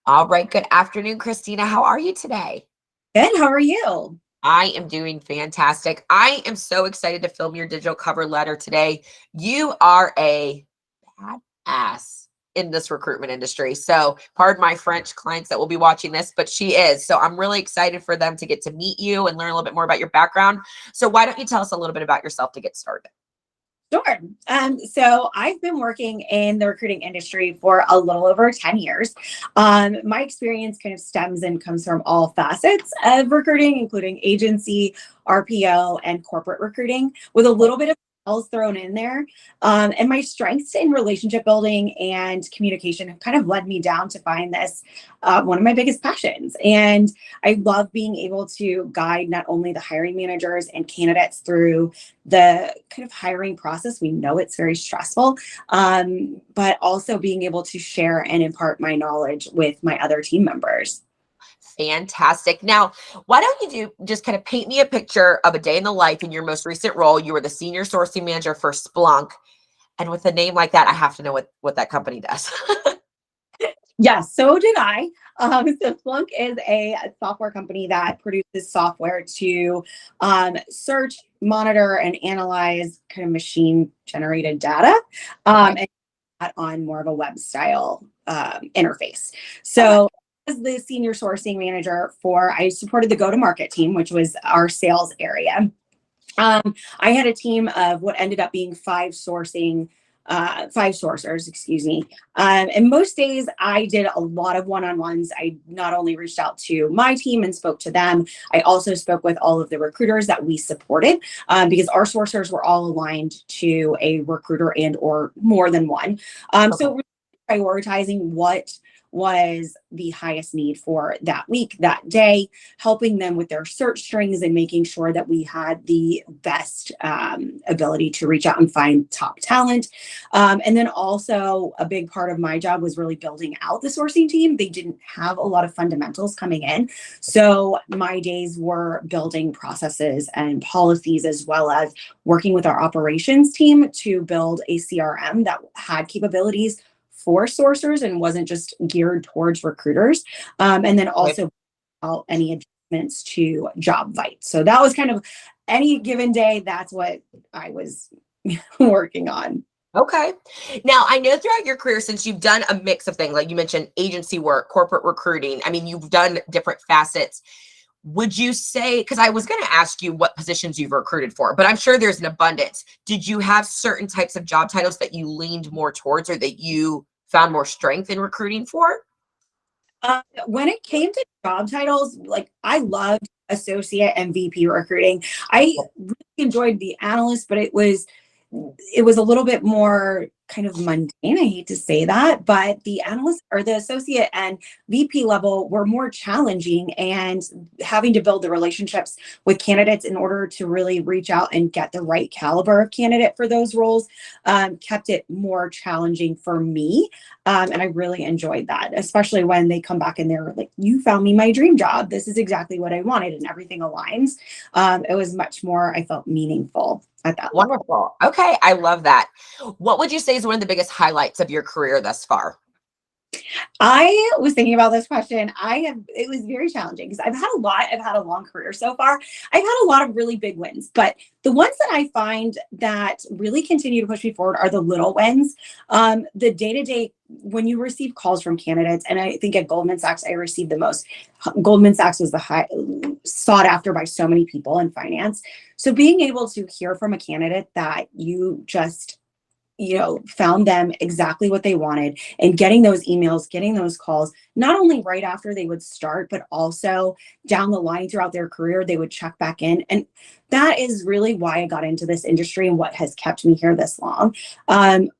All right. Good afternoon, Christina. How are you today? Good. How are you? I am doing fantastic. I am so excited to film your digital cover letter today. You are a badass in this recruitment industry. So, pardon my French clients that will be watching this, but she is. So, I'm really excited for them to get to meet you and learn a little bit more about your background. So, why don't you tell us a little bit about yourself to get started? Sure. So I've been working in the recruiting industry for a little over 10 years. My experience kind of stems and comes from all facets of recruiting, including agency, RPO, and corporate recruiting, with a little bit of sales thrown in there. And my strengths in relationship building and communication have kind of led me down to find this one of my biggest passions. And I love being able to guide not only the hiring managers and candidates through the kind of hiring process. We know it's very stressful, but also being able to share and impart my knowledge with my other team members. Fantastic. Now, why don't you just kind of paint me a picture of a day in the life in your most recent role? You were the senior sourcing manager for Splunk. And with a name like that, I have to know what that company does. Yes, so did I. So Splunk is a software company that produces software to search, monitor, and analyze kind of machine generated data, Okay. and that on more of a web style interface. Okay. So as the senior sourcing manager I supported the go-to-market team, which was our sales area. I had a team of what ended up being five sourcers, excuse me. And most days I did a lot of one-on-ones. I not only reached out to my team and spoke to them, I also spoke with all of the recruiters that we supported, because our sourcers were all aligned to a recruiter and or more than one. Okay. So really prioritizing what was the highest need for that week, that day, helping them with their search strings and making sure that we had the best ability to reach out and find top talent. And then also a big part of my job was really building out the sourcing team. They didn't have a lot of fundamentals coming in. So my days were building processes and policies, as well as working with our operations team to build a CRM that had capabilities for sourcers and wasn't just geared towards recruiters. And then also any adjustments to job Vite. So that was kind of any given day. That's what I was working on. Okay. Now, I know throughout your career, since you've done a mix of things, like you mentioned agency work, corporate recruiting, I mean, you've done different facets. Would you say, because I was going to ask you what positions you've recruited for, but I'm sure there's an abundance. Did you have certain types of job titles that you leaned more towards or that you found more strength in recruiting for? When it came to job titles, like I loved associate and VP recruiting. I really enjoyed the analyst, but it was a little bit more kind of mundane. I hate to say that, but the analyst or the associate and VP level were more challenging, and having to build the relationships with candidates in order to really reach out and get the right caliber of candidate for those roles kept it more challenging for me. And I really enjoyed that, especially when they come back and they're like, you found me my dream job. This is exactly what I wanted, and everything aligns. It was much more, I felt, meaningful at that level. Wonderful. Okay. I love that. What would you say is one of the biggest highlights of your career thus far? I was thinking about this question. It was very challenging because I've had a long career so far. I've had a lot of really big wins, but the ones that I find that really continue to push me forward are the little wins. The day to day, when you receive calls from candidates, and I think at Goldman Sachs, I received the most. Goldman Sachs was the high sought after by so many people in finance. So being able to hear from a candidate that you just found them exactly what they wanted, and getting those emails, getting those calls, not only right after they would start, but also down the line throughout their career, they would check back in. And that is really why I got into this industry and what has kept me here this long.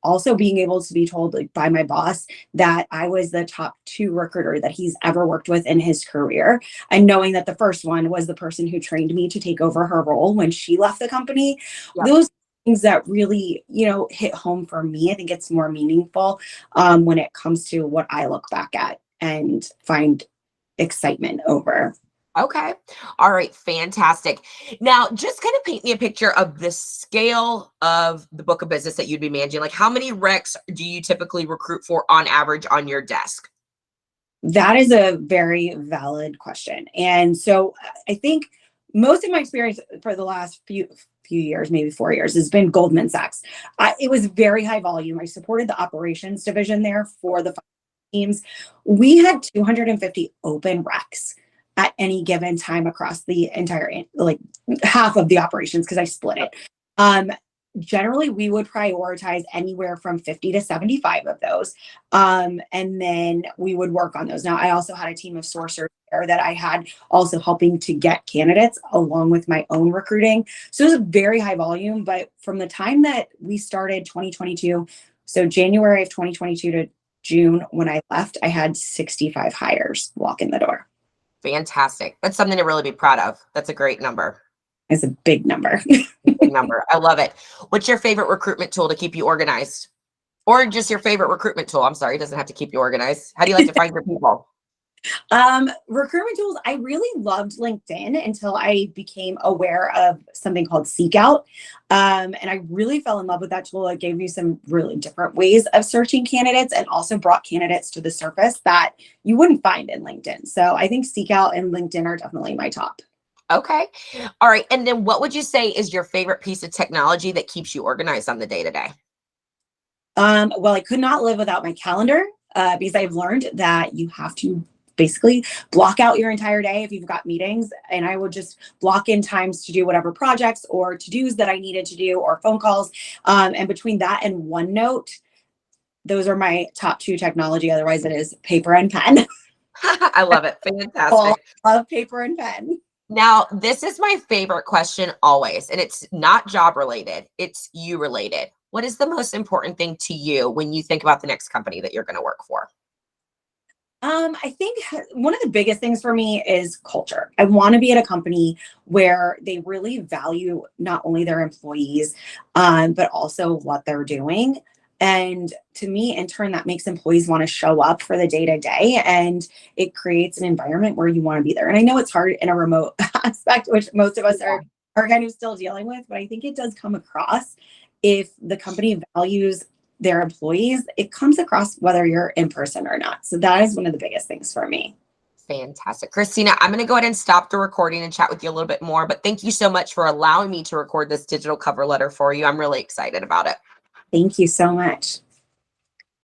Also being able to be told, like, by my boss that I was the top 2 recruiter that he's ever worked with in his career. And knowing that the first one was the person who trained me to take over her role when she left the company. Yep. Those things that really, hit home for me. I think it's more meaningful when it comes to what I look back at and find excitement over. Okay. All right. Fantastic. Now, just kind of paint me a picture of the scale of the book of business that you'd be managing. Like, how many recs do you typically recruit for on average on your desk? That is a very valid question. And so I think most of my experience for the last few years, maybe 4 years, has been Goldman Sachs. It was very high volume. I supported the operations division there for the teams. We had 250 open recs at any given time across the entire, like half of the operations, because I split it. Generally, we would prioritize anywhere from 50 to 75 of those. And then we would work on those. Now, I also had a team of sourcers there that I had also helping to get candidates along with my own recruiting. So it was a very high volume. But from the time that we started 2022, so January of 2022 to June when I left, I had 65 hires walk in the door. Fantastic. That's something to really be proud of. That's a great number. It's a big number. Big number. I love it. What's your favorite recruitment tool to keep you organized? Or just your favorite recruitment tool? I'm sorry, it doesn't have to keep you organized. How do you like to find your people? Recruitment tools, I really loved LinkedIn until I became aware of something called Seek Out. And I really fell in love with that tool. It gave me some really different ways of searching candidates and also brought candidates to the surface that you wouldn't find in LinkedIn. So I think Seek Out and LinkedIn are definitely my top. Okay. All right. And then what would you say is your favorite piece of technology that keeps you organized on the day to day? Well, I could not live without my calendar because I've learned that you have to basically block out your entire day if you've got meetings. And I would just block in times to do whatever projects or to-dos that I needed to do or phone calls. And between that and OneNote, those are my top two technology. Otherwise, it is paper and pen. I love it. Fantastic. I love paper and pen. Now, this is my favorite question always, and it's not job related, it's you related. What is the most important thing to you when you think about the next company that you're going to work for? I think one of the biggest things for me is culture. I want to be at a company where they really value not only their employees, but also what they're doing. And to me, in turn, that makes employees want to show up for the day to day, and it creates an environment where you want to be there. And I know it's hard in a remote aspect, which most of us are kind of still dealing with, but I think it does come across if the company values their employees, it comes across whether you're in person or not. So that is one of the biggest things for me. Fantastic. Christina, I'm going to go ahead and stop the recording and chat with you a little bit more, but thank you so much for allowing me to record this digital cover letter for you. I'm really excited about it. Thank you so much.